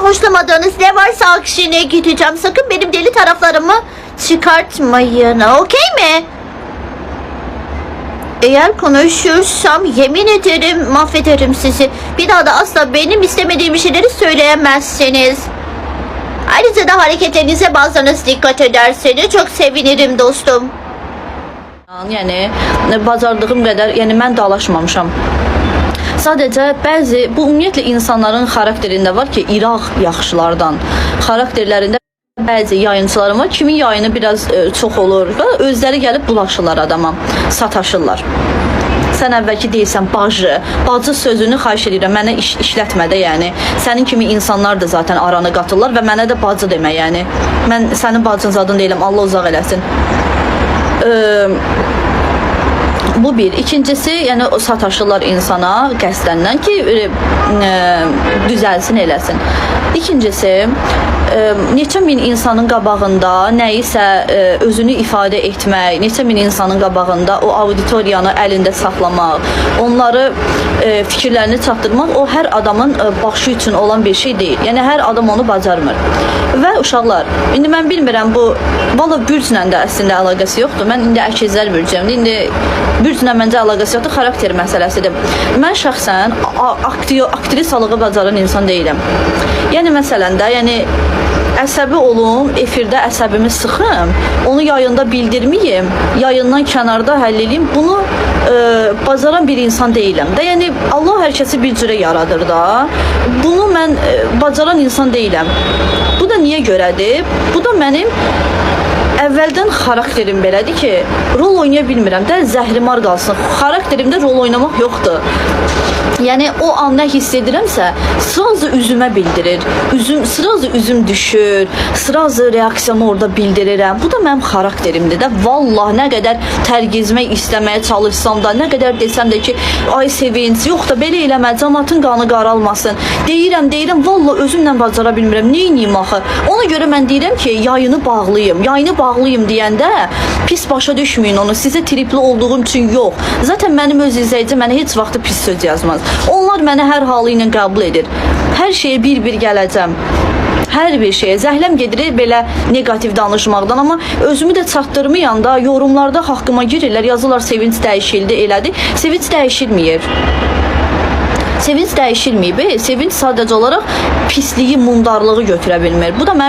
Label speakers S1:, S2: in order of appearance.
S1: hoşlamadığınız ne varsa aksine gideceğim. Sakın benim deli taraflarımı çıkartmayın. Okey mi? Eğer konuşursam yemin ederim mahvederim sizi. Bir daha da asla benim istemediğim şeyleri söyleyemezsiniz. Ayrıca da hareketlerinize bazılarınız dikkat ederseniz çok sevinirim dostum.
S2: Yəni bacardığım qədər, yəni mən dalaşmamışam. Sadəcə bəzi bu ümumiyyətlə insanların xarakterində var ki, İraq yaxşılardan. Xarakterlərində bəzi yayıncılarım var, kimin yayını biraz çox olur və özləri gəlib bulaşırlar adama, sataşırlar. Sən əvvəlki deyirsən bacı sözünü xahiş edirəm, mənə işlətmə də, yəni. Sənin kimi insanlar da zaten aranı qatırlar və mənə də bacı demə, yəni. Mən sənin bacın zadın deyiləm, Allah uzaq eləsin. Bu bir. İkincisi, yəni o sataşırlar insana qəsdəndən ki, düzəlsin, eləsin. İkincisi, neçə min insanın qabağında nəyisə özünü ifadə etmək, neçə min insanın qabağında o auditoriyanı əlində saxlamaq, onları fikirlərini çatdırmaq o hər adamın başı üçün olan bir şey deyil. Yəni hər adam onu bacarmır. Və uşaqlar, indi mən bilmirəm, bu valla bürclə də əslində əlaqəsi yoxdur. Mən indi əkizlər bürcəyəm. İndi bürclə məncə əlaqəsi yoxdur, xarakter məsələsidir. Mən şəxsən aktrisalığı bacaran insan deyiləm. Yəni məsələn də, yəni əsəbi olum, efirdə əsəbimi sıxım, onu yayında bildirməyim, yayından kənarda həll edeyim, bunu bacaran bir insan deyiləm də. Yəni Allah hər kəsi bir cürə yaradır da. Bunu mən bacaran insan deyiləm. Bu da niyə görədir? Bu da mənim əvvəldən xarakterim belədir ki, rol oynaya bilmirəm də, zəhrimar qalsın. Xarakterimdə rol oynamaq yoxdur. Yəni o an nə hiss edirəmsə, sırazı üzümə bildirir. Sırazı üzüm düşür, sırazı reaksiyamı orada bildirirəm. Bu da mənim xarakterimdir də. Vallah nə qədər tərgizmək istəməyə çalışsam da, nə qədər desəm də ki, ay sevinç, yox da belə eləmə, cəmaatın qanı qaralmasın. Deyirəm, vallah özümlə bacara bilmirəm. Neyniyim axı? Ona görə mən deyirəm ki, yayını bağlayım deyəndə pis başa düşməyin onu. Sizə tripli olduğum üçün yox. Zaten mənim öz izləyicim mənə heç vaxt pis söz yazmaz. Onlar məni hər halı ilə qəbul edir. Hər şeyə bir-bir gələcəm. Hər bir şeyə zəhləm gedir belə negativ danışmaqdan, amma özümü də çatdırmayanda yorumlarda haqqıma girirlər, yazırlar sevinç dəyişildi, elədi. Sevinç dəyişilməyir. Sevinç dəyişilməyib. Sevinç sadəcə olaraq pisliyi, mundarlığı götürə bilmir. Bu da mənim